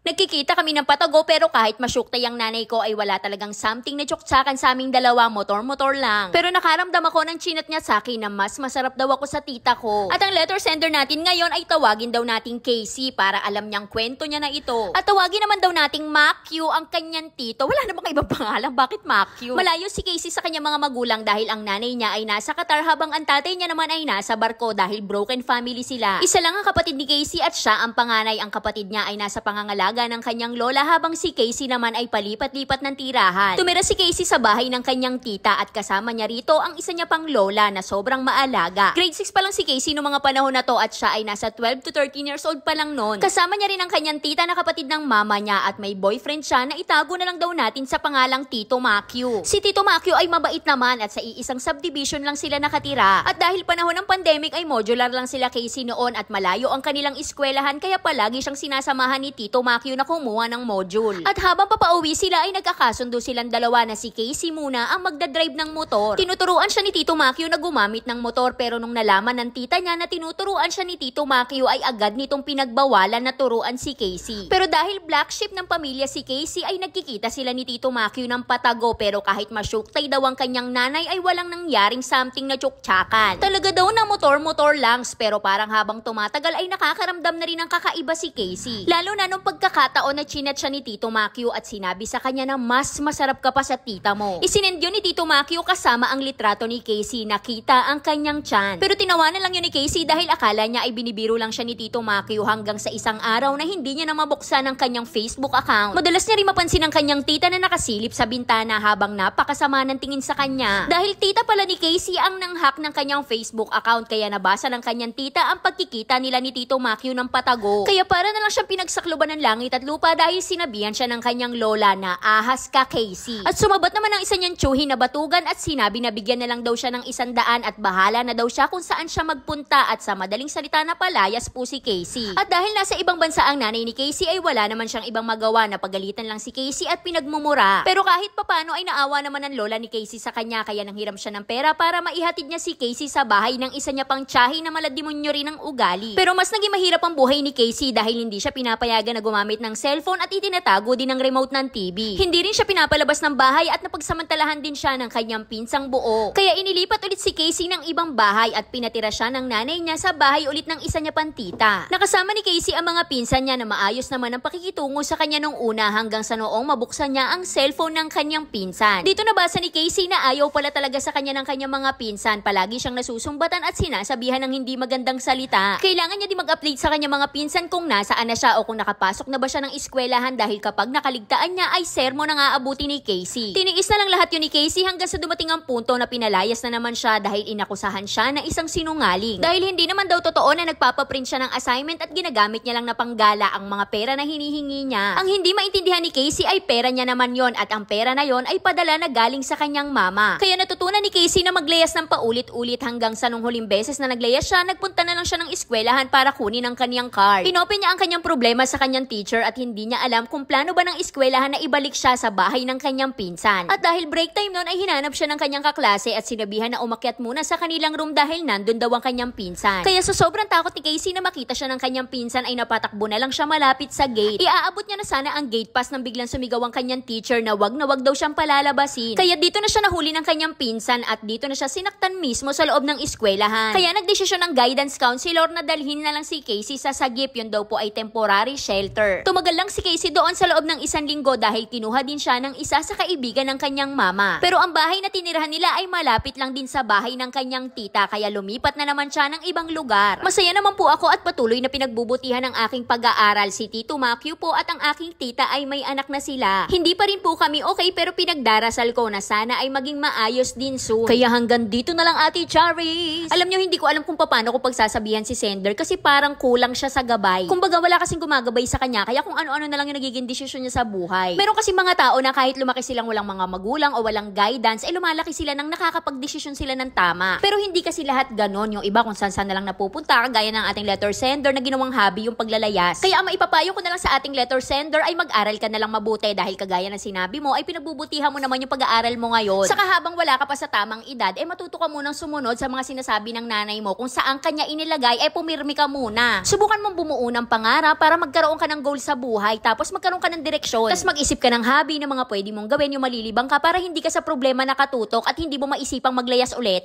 Nagkikita kami ng patago pero kahit masyuktay ang nanay ko ay wala talagang something na tsuktsakan sa aming dalawa, motor-motor lang. Pero nakaramdam ako ng chinat niya sa akin na mas masarap daw ako sa tita ko. At ang letter sender natin ngayon ay tawagin daw nating Casey para alam niyang kwento niya na ito. At tawagin naman daw nating Macue ang kanyang tito. Wala namang ibang pangalan, bakit Macue? Malayo si Casey sa kanyang mga magulang dahil ang nanay niya ay nasa Qatar habang ang tatay niya naman ay nasa barko dahil broken family sila. Isa lang ang kapatid ni Casey at siya ang panganay. Ang kapatid niya ay nasa pangangalaga ng kanyang lola habang si Casey naman ay palipat-lipat ng tirahan. Tumira si Casey sa bahay ng kanyang tita at kasama niya rito ang isa niya pang lola na sobrang maalaga. Grade 6 pa lang si Casey noong mga panahon na to at siya ay nasa 12 to 13 years old pa lang noon. Kasama niya rin ang kanyang tita na kapatid ng mama niya at may boyfriend siya na itago na lang daw natin sa pangalang Tito Macue. Si Tito Macue ay mabait naman at sa iisang subdivision lang sila nakatira. At dahil panahon ng pandemic ay modular lang sila Casey noon at malayo ang kanilang eskwelahan kaya palagi siyang sinasamahan ni Tito Macue na kumuha ng module. At habang papauwi sila ay nagkakasundo silang dalawa na si Casey muna ang magdadrive ng motor. Tinuturuan siya ni Tito Macue na gumamit ng motor pero nung nalaman ng tita niya na tinuturuan siya ni Tito Macue ay agad nitong pinagbawalan na turuan si Casey. Pero dahil black sheep ng pamilya si Casey ay nagkikita sila ni Tito Macue ng patago pero kahit masyuktay daw ang kanyang nanay ay walang nangyaring something na tsuktsakan. Talaga daw na motor-motor lang pero parang habang tumatagal ay nakakaramdam na rin ng kakaiba si Casey. Lalo na nung pagkakataon na chinat siya ni Tito Macue at sinabi sa kanya na mas masarap ka pa sa tita mo. Isinend yun ni Tito Macue kasama ang litrato ni Casey na kita ang kanyang tiyan. Pero tinawanan lang yun ni Casey dahil akala niya ay binibiro lang siya ni Tito Macue hanggang sa isang araw na hindi niya na mabuksan ang kanyang Facebook account. Madalas niya rin mapansin ang kanyang tita na nakasilip sa bintana habang napakasama ng tingin sa kanya. Dahil tita pala ni Casey ang nanghack ng kanyang Facebook account kaya nabasa ng kanyang tita ang pagkikita nila ni Tito Macue ng patago. Kaya para na lang siyang pinagsakluban ng langit at lupa dahil sinabihan siya ng kanyang lola na ahas ka Casey. At sumabat naman ang isa niyang tsuhin na batugan at sinabi na bigyan na lang daw siya ng 100 at bahala na daw siya kung saan siya magpunta at sa madaling salita na palayas po si Casey. At dahil nasa ibang bansa ang nanay ni Casey ay wala naman siyang ibang magawa na pagalitan lang si Casey at pinagmumura. Pero kahit papano ay naawa naman ng lola ni Casey sa kanya kaya nanghiram siya ng pera para maihatid niya si Casey sa bahay ng isa niya pang tsahi na maladimonyo rin ang ugali. Pero mas naging mahirap ang buhay ni Casey dahil hindi siya pinapayagan na gumamit ng cellphone at itinatago din ang remote ng TV. Hindi rin siya pinapalabas ng bahay at napagsamantalahan din siya ng kanyang pinsang buo. Kaya inilipat ulit si Casey ng ibang bahay at pinatira siya ng nanay niya sa bahay ulit ng isa niya pang tita. Nakasama ni Casey ang mga pinsan niya na maayos naman ang pakikitungo sa kanya nung una hanggang sa noong mabuksan niya ang cellphone ng kanyang pinsan. Dito nabasa ni Casey na ayaw pala talaga sa kanya ng kanyang mga pinsan. Palagi siyang nasusumbatan at sinasabihan ng hindi magandang salita. Kailangan niya di mag-update sa kanyang mga pinsan kung nasaan na siya o kung nakapasok na ba siya ng eskwelahan dahil kapag nakaligtaan niya ay sermon ang aabuti ni Casey. Tiniis na lang lahat yun ni Casey hanggang sa dumating ang punto na pinalayas na naman siya dahil inakusahan siya na isang sinungaling. Dahil hindi naman daw totoo na nagpapaprint siya ng assignment at ginagamit niya lang na panggala ang mga pera na hinihingi niya. Ang hindi maintindihan ni Casey ay pera niya naman yon at ang pera na yon ay padala na galing sa kanyang mama. Kaya natutunan ni Casey na maglayas ng paulit-ulit hanggang sa nung huling beses na naglayas siya, nagpunta na lang siya ng eskwelahan para kunin ang kanyang card. Inopen niya ang kanyang problema sa kanyang teacher at hindi niya alam kung plano ba ng eskwelahan na ibalik siya sa bahay ng kanyang pinsan. At dahil break time noon ay hinanap siya ng kanyang kaklase at sinabihan na umakyat muna sa kanilang room dahil nandun daw ang kanyang pinsan. Kaya sa sobrang takot ni Casey na makita siya ng kanyang pinsan ay napatakbo na lang siya malapit sa gate. Iaabot niya na sana ang gate pass nang biglang sumigaw ang kanyang teacher na wag daw siyang palalabasin. Kaya dito na siya nahuli ng kanyang pinsan at dito na siya sinaktan mismo sa loob ng eskwelahan. Kaya nagdesisyon ng guidance counselor na dalhin na lang si Casey sa sagip. Yun daw po ay temporary shelter. Tumagal lang si Casey doon sa loob ng 1 linggo dahil kinuha din siya ng isa sa kaibigan ng kanyang mama. Pero ang bahay na tinirahan nila ay malapit lang din sa bahay ng kanyang tita kaya lumipat na naman siya ng ibang lugar. Masaya naman po ako at patuloy na pinagbubutihan ng aking pag-aaral. Si Tito Macue po at ang aking tita ay may anak na sila. Hindi pa rin po kami okay pero pinagdarasal ko na sana ay maging maayos din soon. Kaya hanggang dito na lang Ate Charis. Alam nyo, hindi ko alam kung paano ko pagsasabihan si sender kasi parang kulang siya sa gabay. Kumbaga wala kasing gumagabay sa kanya kaya kung ano-ano na lang yung nagiging desisyon niya sa buhay. Meron kasi mga tao na kahit lumaki silang walang mga magulang o walang guidance ay lumalaki sila nang nakakapagdesisyon sila ng tama. Pero hindi kasi lahat ganon. Yung iba kung saan-saan na lang napupunta kagaya ng ating letter sender na ginawang hobby yung paglalayas. Kaya ang maipapayo ko na lang sa ating letter sender ay mag-aral ka na lang mabuti dahil kagaya ng sinabi mo ay pinagbubutihan mo naman yung pag-aaral mo ngayon. Saka habang wala ka pa sa tamang edad matuto ka munang sumunod sa mga sinasabi ng nanay mo kung saan kanya inilagay pumirmi ka muna. Subukan mong bumuo ng pangarap para magkaroon ka ng goal goal sa buhay, tapos magkaroon ka ng direksyon. Tapos mag-isip ka ng hobby ng mga pwede mong gawin, yung malilibang ka para hindi ka sa problema nakatutok at hindi mo maisipang maglayas ulit.